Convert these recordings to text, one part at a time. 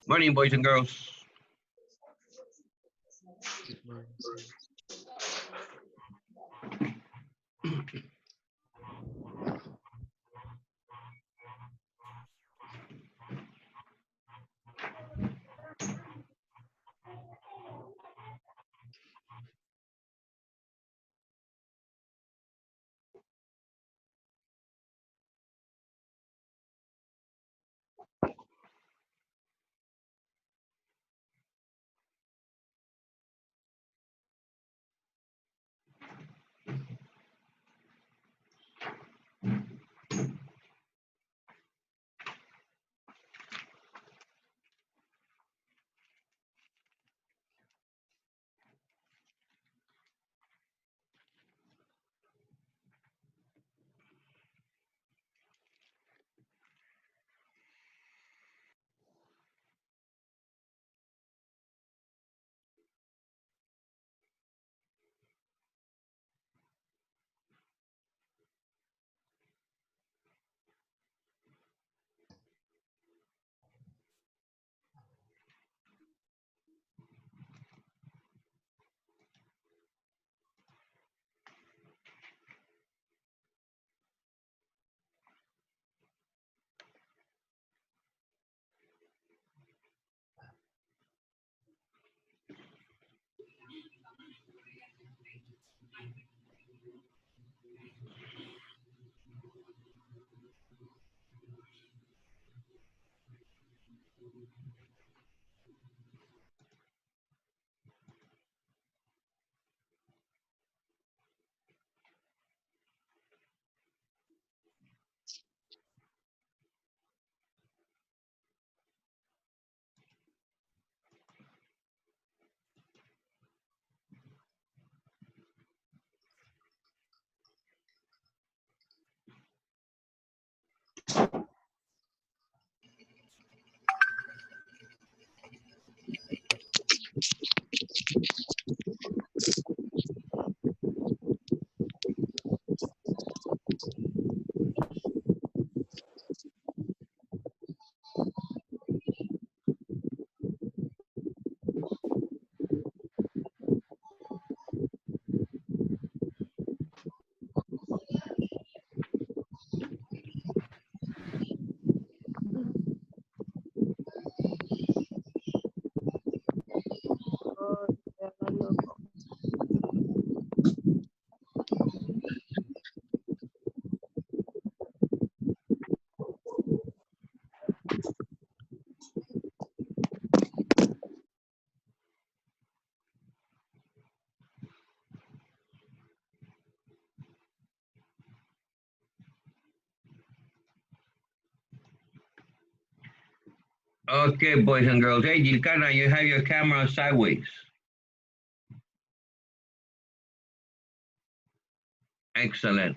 Morning, boys and girls. Good morning, sir. Okay, boys and girls. Hey, Gilcana, you have your camera sideways. Excellent.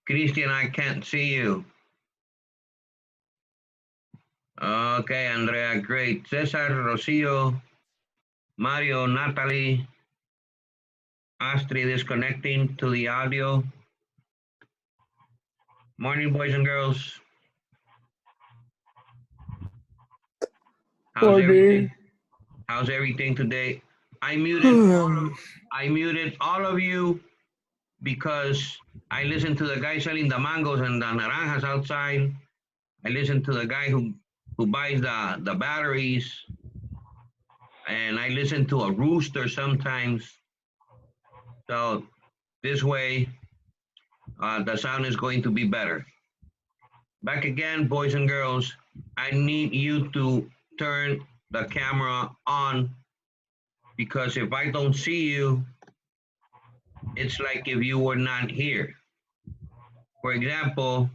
Christian, I can't see you. Okay, Andrea, great. Cesar, Rocio, Mario, Natalie, Astrid is connecting to the audio. Morning, boys and girls. How's everything? How's everything today? I muted all of you because I listened to the guy selling the mangoes and the naranjas outside. I listened to the guy who buys the batteries, and I listen to a rooster sometimes. So this way, the sound is going to be better. Back again, boys and girls. I need you to turn the camera on because if I don't see you, it's like if you were not here. For example,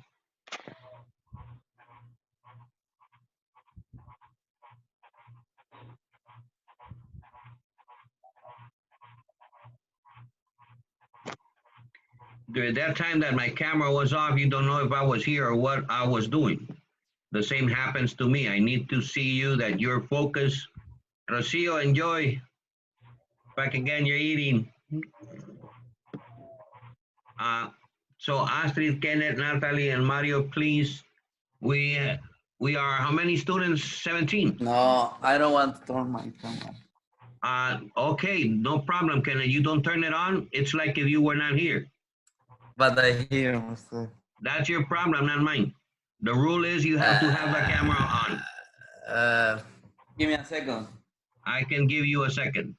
during that time that my camera was off, you don't know if I was here or what I was doing. The same happens to me. I need to see you that you're focused. Rocio, enjoy. Back again, you're eating. So Astrid, Kenneth, Natalie, and Mario, please, we We are how many students? 17. No, I don't want to turn my camera. Okay, no problem, Kenneth. You don't turn it on. It's like if you were not here. But I hear Mr. That's your problem, not mine. The rule is you have to have the camera on. Give me a second. I can give you a second.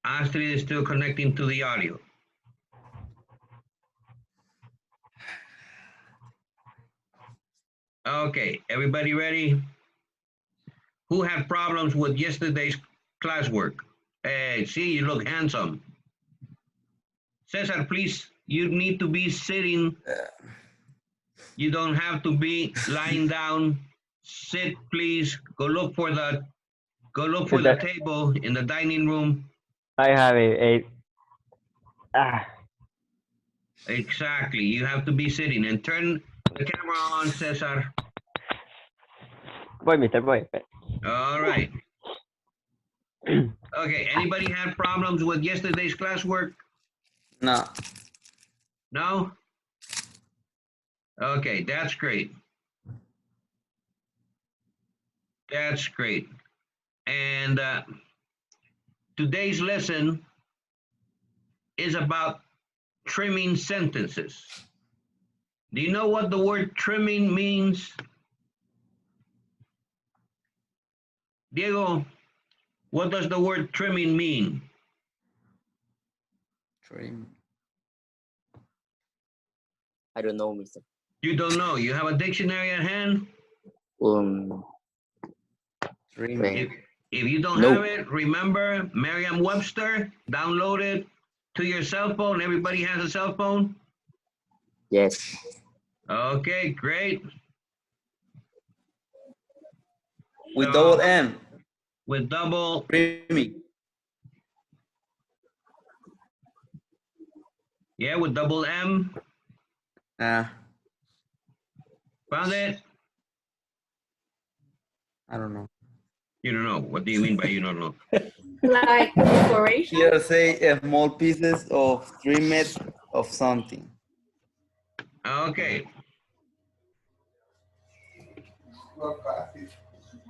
Astrid is still connecting to the audio. Okay, everybody ready? Who had problems with yesterday's classwork? Hey, see, you look handsome. Cesar, please, you need to be sitting. You don't have to be lying down. Sit, please. Go look for the table in the dining room. I have a Exactly. You have to be sitting and turn the camera on, Cesar. Voy, mister, voy. All right. Okay, anybody had problems with yesterday's classwork? No. No? Okay, that's great. That's great. And today's lesson is about trimming sentences. Do you know what the word trimming means? Diego, what does the word trimming mean? Trim. I don't know, mister. You don't know. You have a dictionary at hand? Trim. If you don't Nope. have it, remember Merriam-Webster, download it to your cell phone. Everybody has a cell phone? Yes. Okay, great. With double M. With double, Trimming. yeah, with double M. Found it? I don't know. You don't know. What do you mean by you don't know? Like decoration? Here say small pieces of trimmed of something. Okay.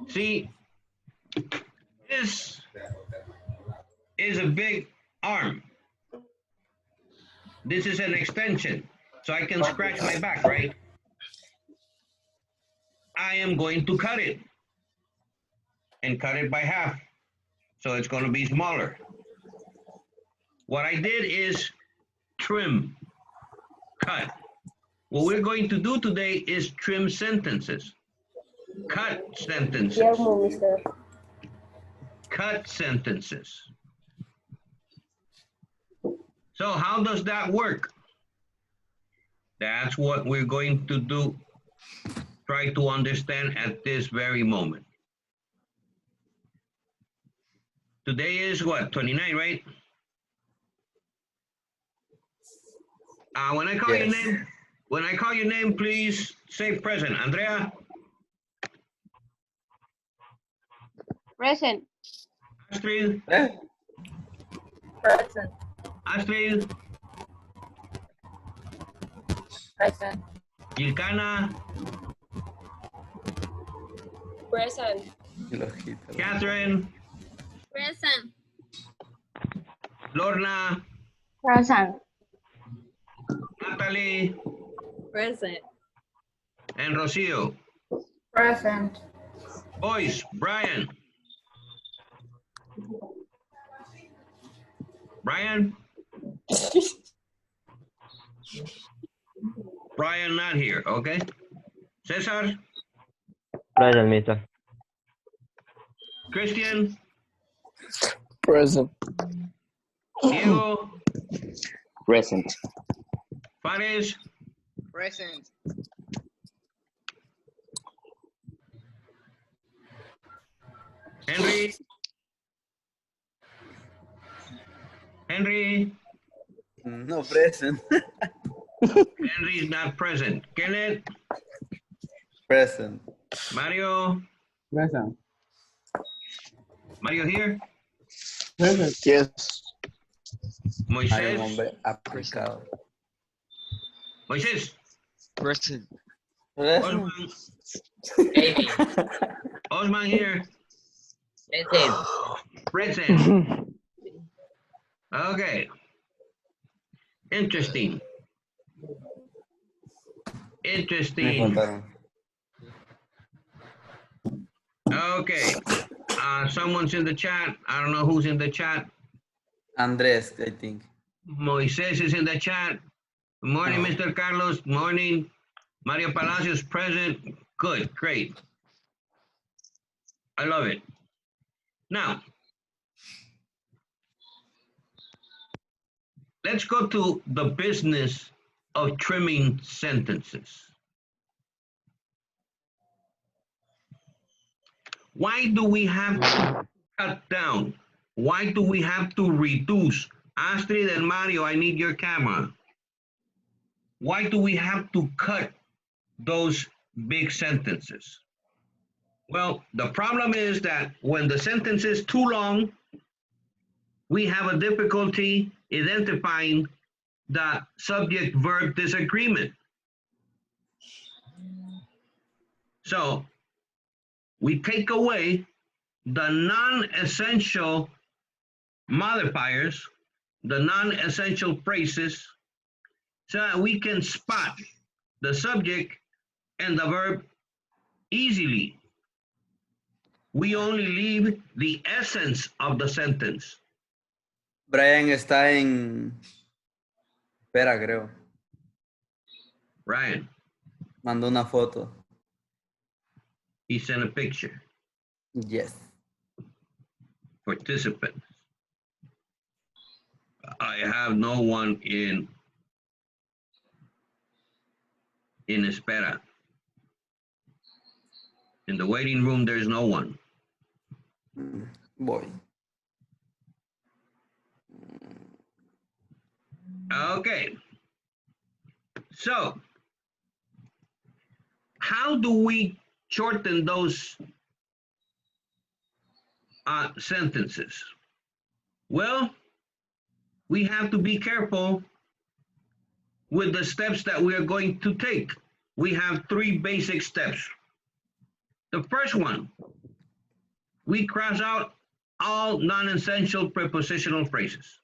See, this is a big arm. This is an extension, so I can scratch my back, right? I am going to cut it and cut it by half. So it's going to be smaller. What I did is trim, cut. What we're going to do today is trim sentences, cut sentences, cut sentences. So how does that work? That's what we're going to do, try to understand at this very moment. Today is what, 29, right? When I call your name, please say present. Andrea? Present. Astrid? Present. Astrid? Present. Gilcana? Present. Catherine? Present. Lorna? Present. Natalie? Present. And Rocio? Present. Boys, Brian? Brian? Brian not here, okay? Cesar? Present, mister. Christian? Present. Diego? Present. Fares? Present. Henry? Henry? No present. Henry is not present. Kenneth? Present. Mario? Present. Mario here? Present. Yes. Hay un Moisés? hombre aplicado. Moises, Present. Present. Osman here. Present. Present. Okay. Interesting. Me Interesting. faltaron. Okay. Someone's in the chat. I don't know who's in the chat. Andres, I think. Moises is in the chat. Good morning, Oh. Mr. Carlos. Morning. Mario Palacios present. Good, great. I love it. Now, let's go to the business of trimming sentences. Why do we have to cut down? Why do we have to reduce? Astrid and Mario, I need your camera. Why do we have to cut those big sentences? Well, the problem is that when the sentence is too long, we have a difficulty identifying the subject-verb disagreement. So we take away the non-essential modifiers, the non-essential phrases, so that we can spot the subject and the verb easily. We only leave the essence of the sentence. Brian está en... Espera, creo. Ryan, Mandó una foto. he sent a picture. Yes. Participants. I have no one in espera. In the waiting room, there's no one. Voy. Okay. So, how do we shorten those sentences? Well, we have to be careful with the steps that we are going to take. We have 3 basic steps. The first one, we cross out all non-essential prepositional phrases.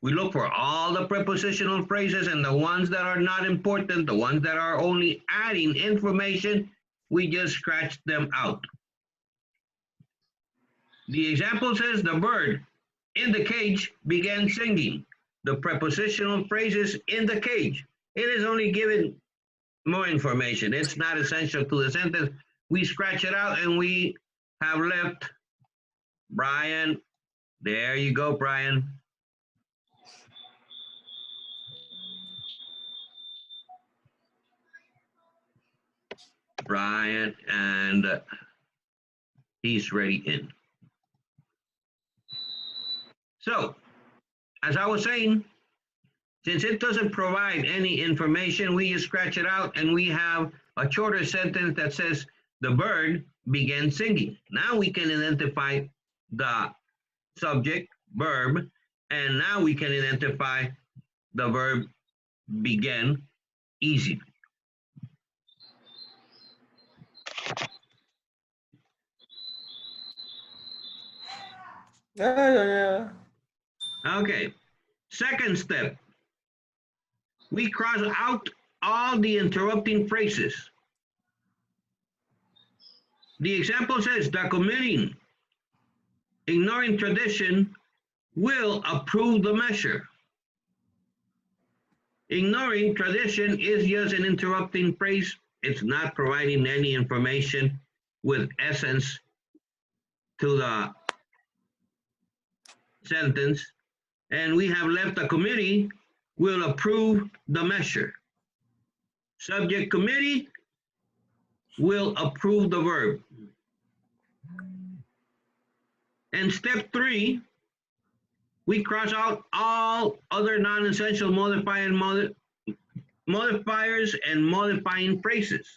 We look for all the prepositional phrases, and the ones that are not important, the ones that are only adding information, we just scratch them out. The example says the bird in the cage began singing. The prepositional phrases in the cage. It is only given more information. It's not essential to the sentence. We scratch it out and we have left Brian. There you go, Brian. Brian, and he's ready in. So, as I was saying, since it doesn't provide any information, we just scratch it out and we have a shorter sentence that says, the bird began singing. Now we can identify the subject, verb, and now we can identify the verb began easily. Yeah. Okay, second step. We cross out all the interrupting phrases. The example says, the committee, ignoring tradition, will approve the measure. Ignoring tradition is just an interrupting phrase. It's not providing any information with essence to the sentence. And we have left the committee will approve the measure. Subject committee will approve the verb. And step 3, we cross out all other non-essential modifiers and modifying phrases.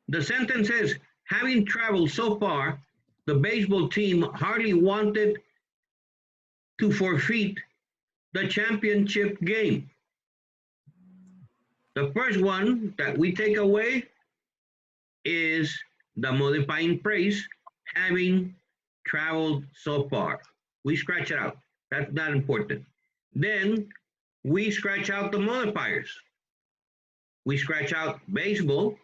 The sentence says, having traveled so far, the baseball team hardly wanted to forfeit the championship game. The first one that we take away is the modifying phrase, having traveled so far. We scratch it out. That's not important. Then we scratch out the modifiers. We scratch out baseball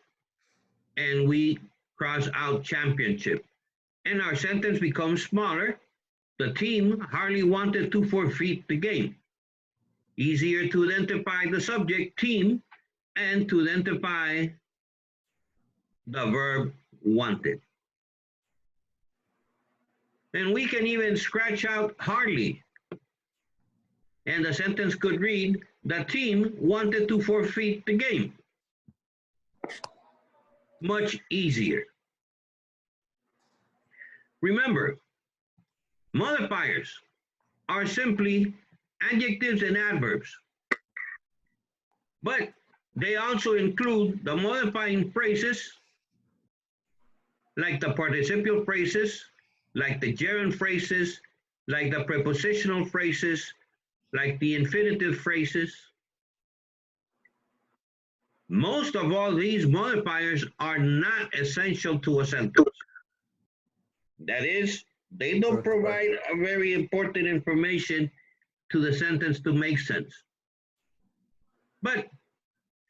and we cross out championship. And our sentence becomes smaller. The team hardly wanted to forfeit the game. Easier to identify the subject, team, and to identify the verb wanted. And we can even scratch out hardly. And the sentence could read, the team wanted to forfeit the game. Much easier. Remember, modifiers are simply adjectives and adverbs, but they also include the modifying phrases, like the participial phrases, like the gerund phrases, like the prepositional phrases, like the infinitive phrases. Most of all these modifiers are not essential to a sentence. That is, they don't provide a very important information to the sentence to make sense. But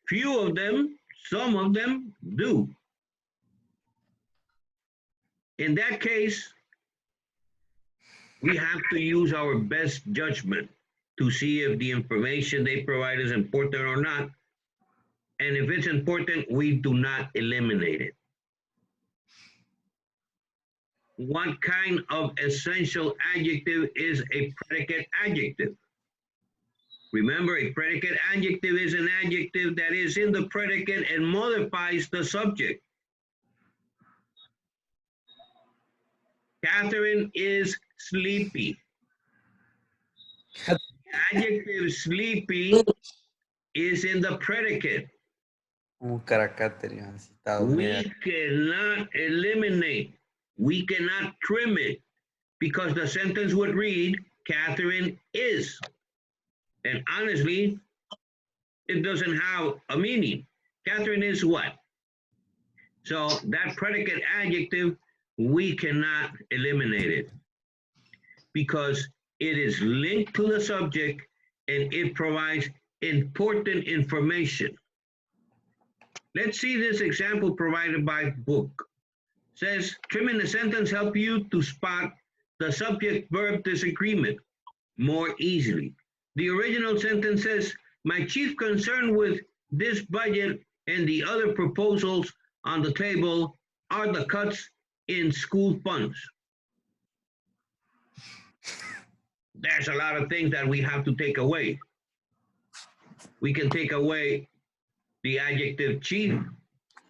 few of them, some of them do. In that case, we have to use our best judgment to see if the information they provide is important or not. And if it's important, we do not eliminate it. What kind of essential adjective is a predicate adjective? Remember, a predicate adjective is an adjective that is in the predicate and modifies the subject. Catherine is sleepy. The adjective sleepy is in the predicate. We cannot eliminate, we cannot trim it, because the sentence would read, Catherine is. And honestly, it doesn't have a meaning. Catherine is what? So that predicate adjective, we cannot eliminate it because it is linked to the subject and it provides important information. Let's see this example provided by book. It says, trimming the sentence help you to spot the subject-verb disagreement more easily. The original sentence says, my chief concern with this budget and the other proposals on the table are the cuts in school funds. There's a lot of things that we have to take away. We can take away the adjective chief,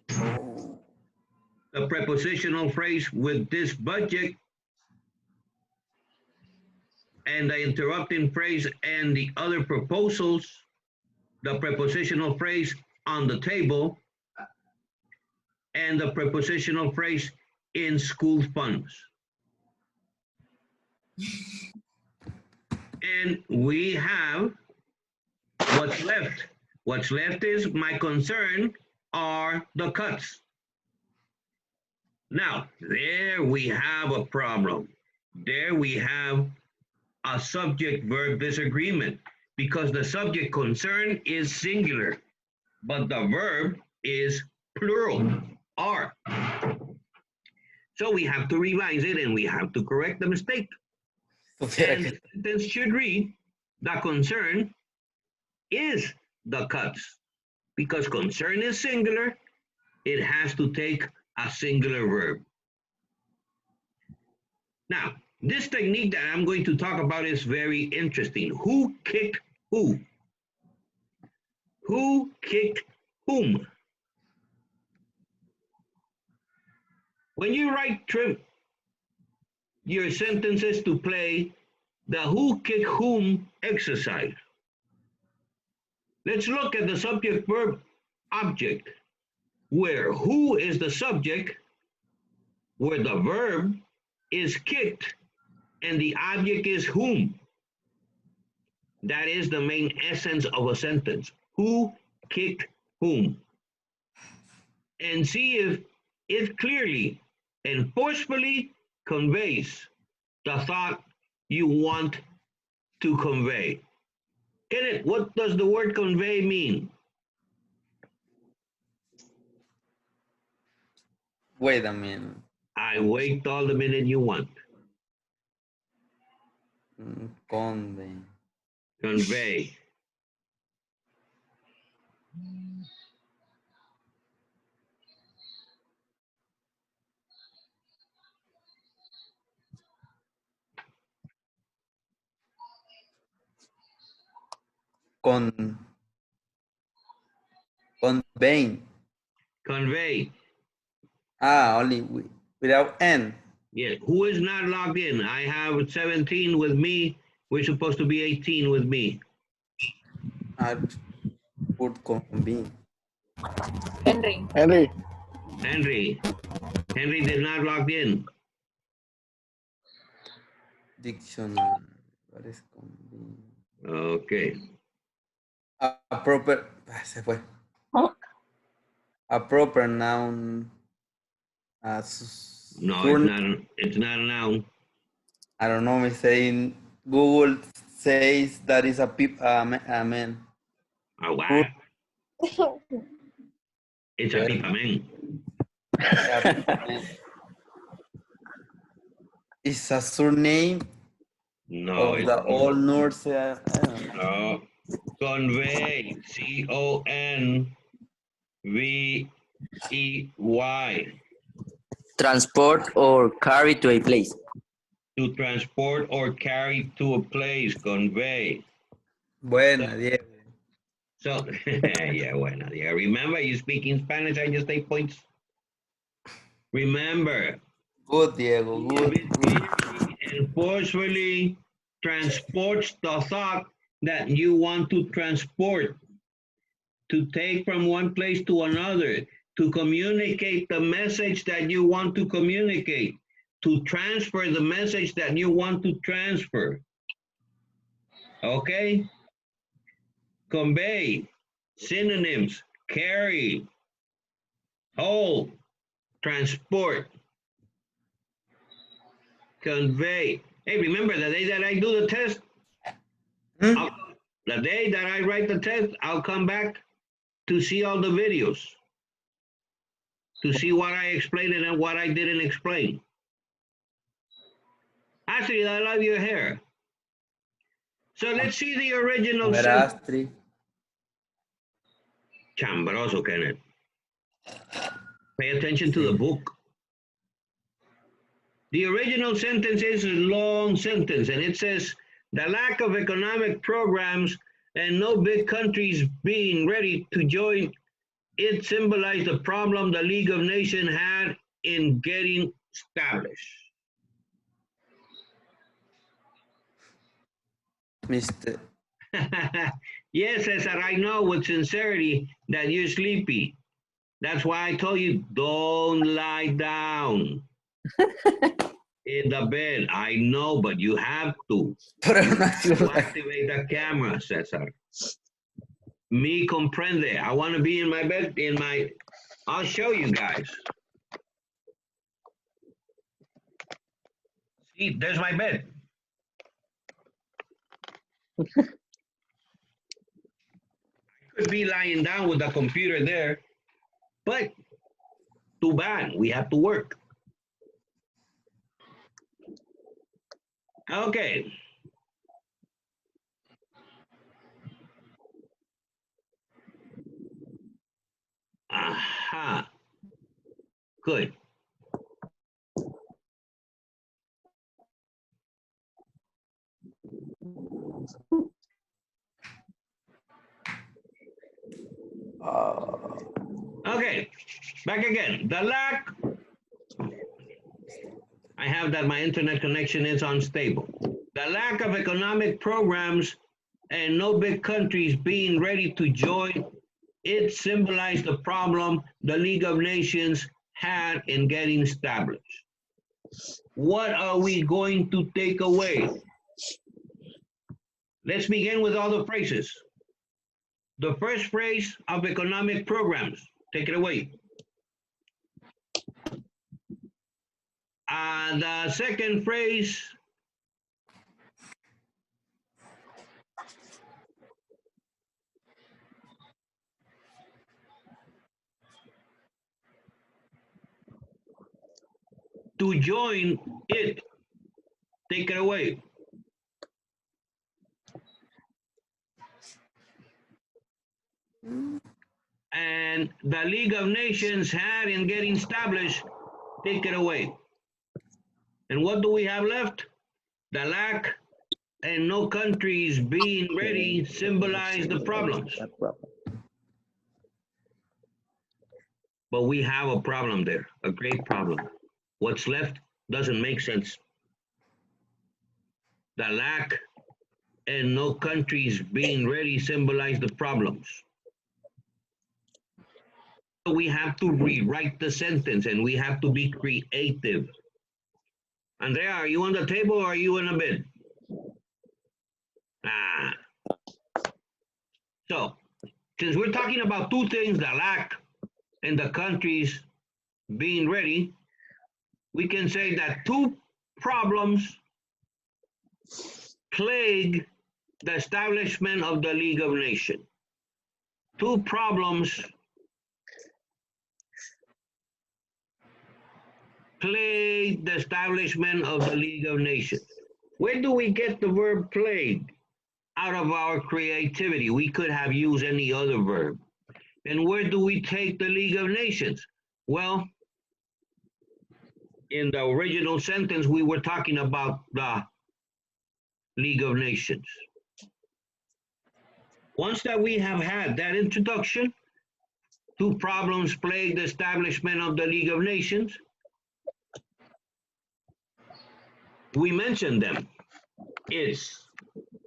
the prepositional phrase with this budget, and the interrupting phrase and the other proposals, the prepositional phrase on the table, and the prepositional phrase in school funds. And we have what's left. What's left is my concern are the cuts. Now, there we have a problem. There we have a subject-verb disagreement because the subject concern is singular, but the verb is plural, are. So we have to revise it and we have to correct the mistake. And the sentence should read, the concern is the cuts. Because concern is singular, it has to take a singular verb. Now, this technique that I'm going to talk about is very interesting. Who kicked who? Who kicked whom? When you write your sentences to play the who kicked whom exercise. Let's look at the subject verb object, where who is the subject, where the verb is kicked, and the object is whom. That is the main essence of a sentence. Who kicked whom, and see if it clearly and forcefully conveys the thought you want to convey. Kenneth, what does the word convey mean? Wait a minute. I wait all the minute you want. Convey. Convey. Convey. Convey. Only without N. Yeah, who is not logged in? I have 17 with me. We're supposed to be 18 with me. I put convene. Henry. Henry. Henry. Henry did not log in. Dictionary. What is convene? Okay. A proper. Se fue. A proper noun. No, it's not a noun. I don't know. Me saying Google says that is a man. A what? It's a pipa man. It's a surname No, of the old Norse. no. Convey. C-O-N-V-E-Y. Transport or carry to a place. To transport or carry to a place. Convey. Buena, Diego. So, yeah, bueno, yeah. Remember, you speak in Spanish, I just take points. Remember, Good, Diego. Good. and forcefully transports the thought that you want to transport, to take from one place to another, to communicate the message that you want to communicate, to transfer the message that you want to transfer. Okay? Convey, synonyms, carry, hold, transport, convey. Hey, remember the day that I do the test, the day that I write the test, I'll come back to see all the videos, to see what I explained and what I didn't explain. Astrid, I love your hair. So let's see the original sentence. Astrid. Chambroso, Kenneth. Pay attention to the book. The original sentence is a long sentence, and it says, the lack of economic programs and no big countries being ready to join it symbolized the problem the League of Nations had in getting established. Mr. Yes, Cesar, I know with sincerity that you're sleepy. That's why I told you, don't lie down in the bed. I know, but you have to. To activate the camera, Cesar. Me comprende. I want to be in my bed, I'll show you guys. See, there's my bed. I could be lying down with the computer there, but too bad, we have to work. Okay. Aha. Good. Okay, back again. The lack, I have that my internet connection is unstable. The lack of economic programs and no big countries being ready to join it symbolized the problem the League of Nations had in getting established. What are we going to take away? Let's begin with all the phrases. the first phrase of economic programs. Take it away. The second phrase, to join it. Take it away. And the League of Nations had in getting established. Take it away. And what do we have left? The lack and no countries being ready symbolize the problems. But we have a problem there, a great problem. What's left doesn't make sense. The lack and no countries being ready symbolize the problems. So we have to rewrite the sentence and we have to be creative. Andrea, are you on the table or are you in a bed? So, since we're talking about two things, the lack and the countries being ready, we can say that two problems plague the establishment of the League of Nations. Two problems plague the establishment of the League of Nations. Where do we get the verb plague? Out of our creativity. We could have used any other verb. And where do we take the League of Nations? Well, in the original sentence, we were talking about the League of Nations. Once that we have had that introduction, two problems plague the establishment of the League of Nations. We mentioned them. It's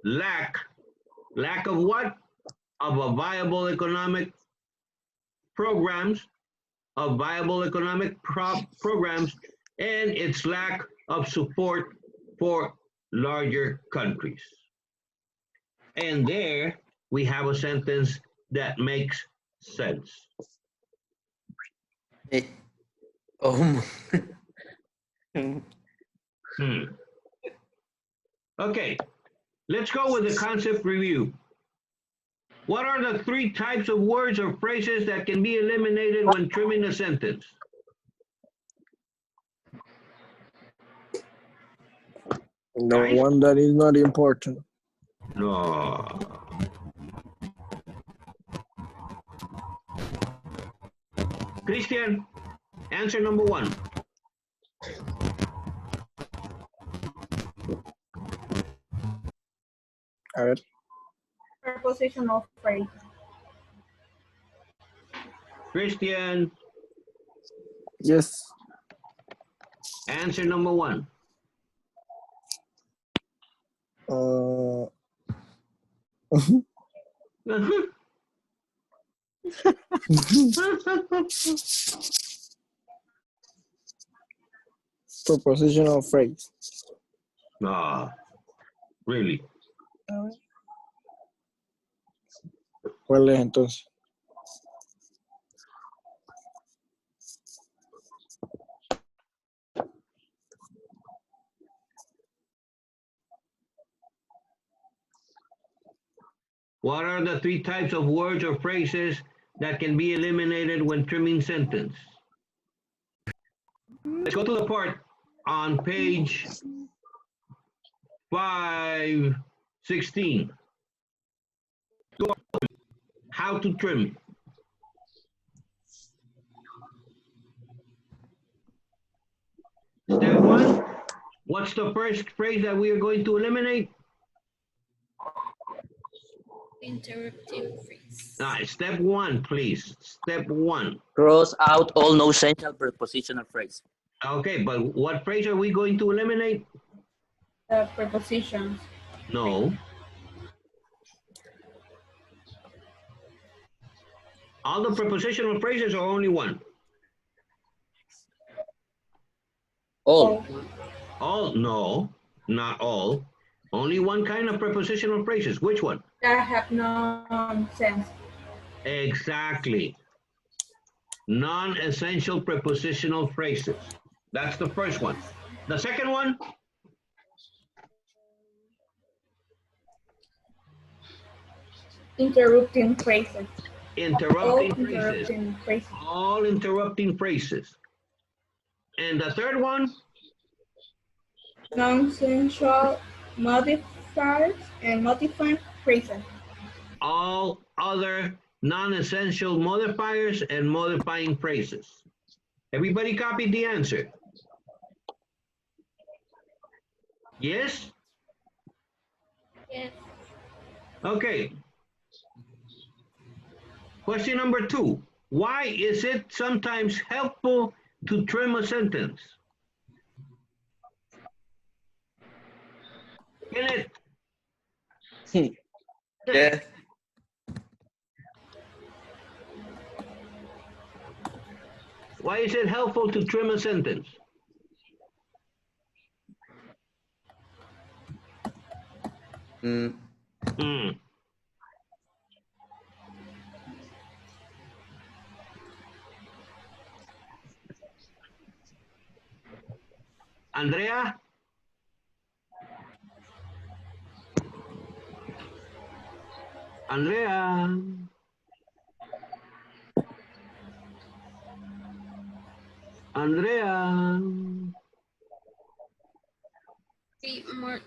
lack of what? Of a viable economic programs, of viable economic programs, and its lack of support for larger countries. And there we have a sentence that makes sense. Hey. Oh. Okay, let's go with the concept review. What are the three types of words or phrases that can be eliminated when trimming a sentence? The Guys? one that is not important. No. Christian, answer number one. A ver. Prepositional phrase. Christian, Yes. answer number one. Prepositional phrase. No, really. ¿Cuál es entonces? What are the three types of words or phrases that can be eliminated when trimming sentence? Let's go to the part on page 516. How to trim. Step one, what's the first phrase that we are going to eliminate? Interruptive phrase. Step one, please. Step one. Cross out all non-essential prepositional phrase. Okay, but what phrase are we going to eliminate? The prepositions. No. All the prepositional phrases are only one. All. All, no, not all. Only one kind of prepositional phrases. Which one? That have no sense. Exactly. Non-essential prepositional phrases. That's the first one. The second one, Interrupting phrases. All interrupting phrases. interrupting phrases. All interrupting phrases. And the third one, Non-essential modifiers and modifying phrases. all other non-essential modifiers and modifying phrases. Everybody copied the answer? Yes? Yes. Okay. Question number 2. Why is it sometimes helpful to trim a sentence? Kenneth, Yes. why is it helpful to trim a sentence? Mm, Hmm. Andrea? Andrea? Andrea? See more.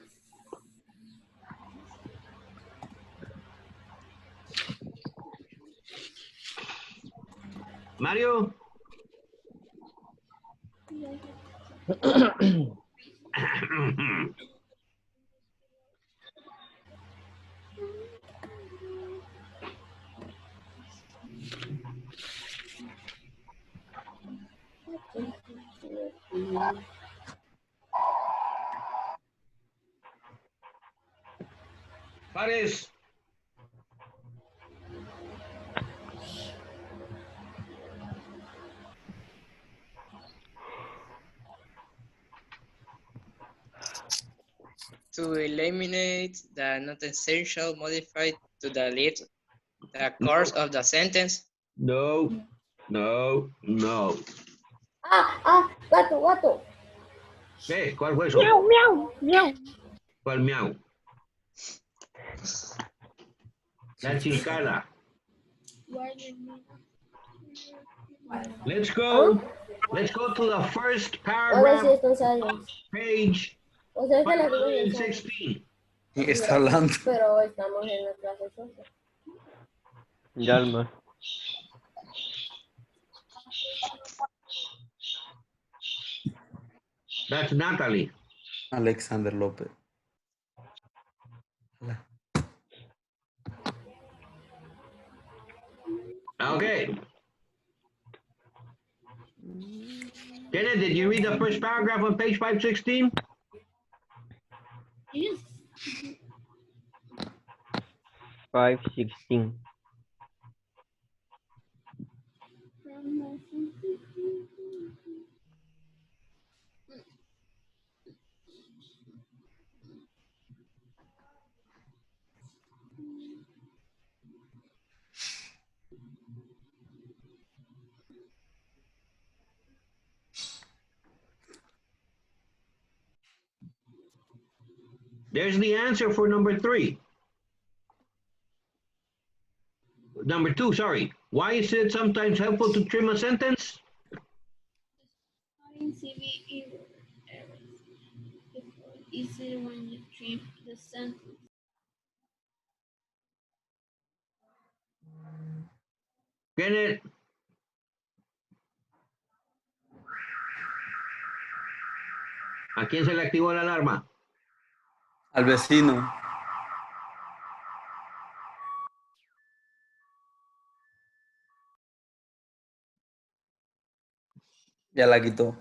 Mario? Pares? To eliminate the not essential modified to delete the course of the sentence. No, no, no. Gato. ¿Qué? ¿Cuál fue eso? Miau. ¿Cuál miau? La chilcada. Let's go. Let's go to the first paragraph, page 516. ¿quién está hablando? Pero estamos en la clase social. Yalma. That's Natalie. Alexander López. Okay. Kenneth, did you read the first paragraph on page 516? Yes. 516. There's the answer for number 3. Number 2, sorry. Why is it sometimes helpful to trim a sentence? CV errors. It's easier when you trim the sentence. Kenneth. ¿A quién se le activó la alarma? Al vecino. Ya la quitó.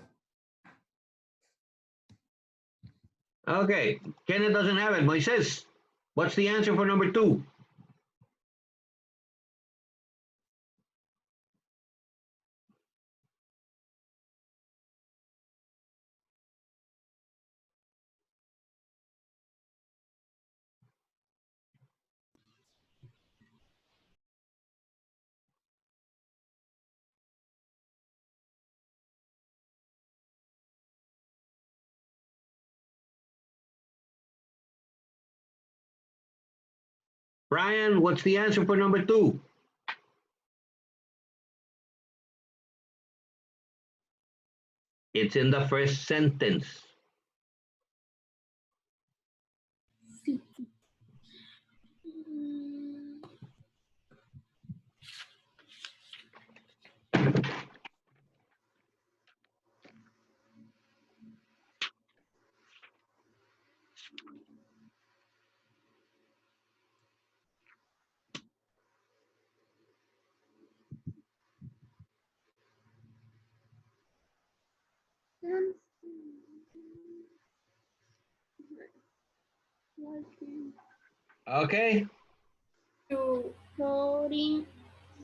Okay, Kenneth doesn't have it. Moises, what's the answer for number 2? Brian, what's the answer for number 2? It's in the first sentence. Mm, Working. Okay. To floating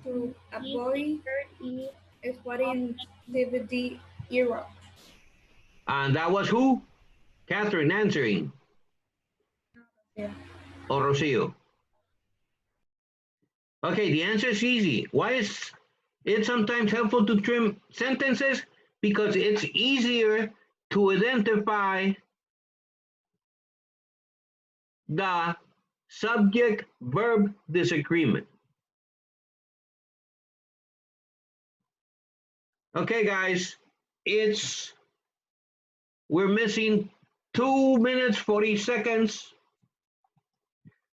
to avoid spotting the Europe. And that was who? Catherine answering. Yeah. Or Rocio? Okay, the answer is easy. Why is it sometimes helpful to trim sentences? Because it's easier to identify the subject-verb disagreement. Okay, guys, we're missing 2 minutes, 40 seconds.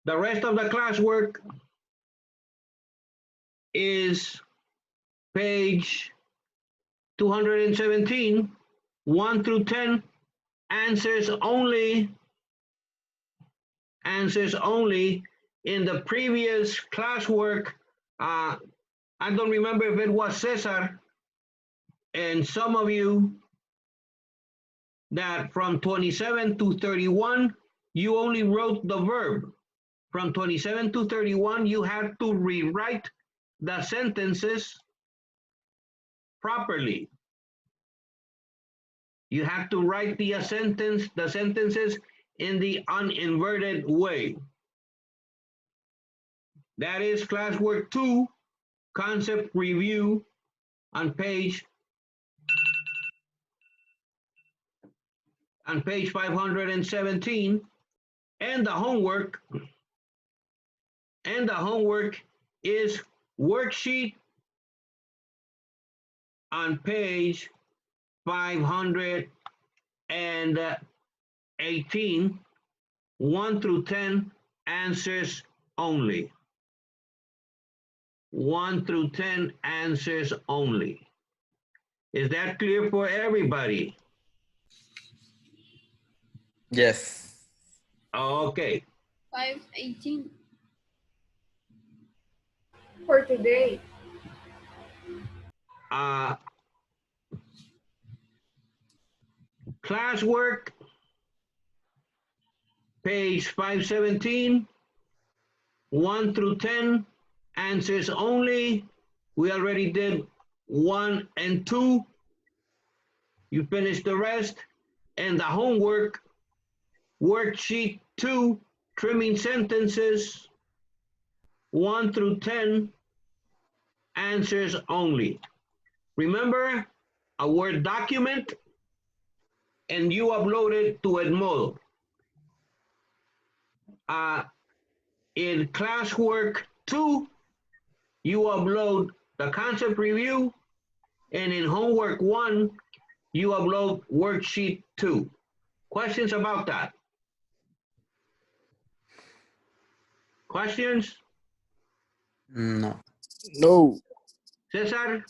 The rest of the classwork is page 217, 1 through 10, answers only. Answers only. In the previous classwork, I don't remember if it was Cesar and some of you that from 27 to 31, you only wrote the verb. From 27 to 31, you had to rewrite the sentences properly. You have to write the sentences in the uninverted way. That is classwork 2, concept review on page 517, and the homework is worksheet on page 518, 1 through 10, answers only. 1 through 10, answers only. Is that clear for everybody? Yes. Okay. 5:18 for today. Classwork, page 517, 1 through 10, answers only. We already did 1 and 2. You finished the rest. And the homework, worksheet 2, trimming sentences, 1 through 10, answers only. Remember, a Word document, and you upload it to Edmodo. In classwork 2, you upload the concept review, and in homework 1, you upload worksheet 2. Questions about that? Questions? No. No. Cesar?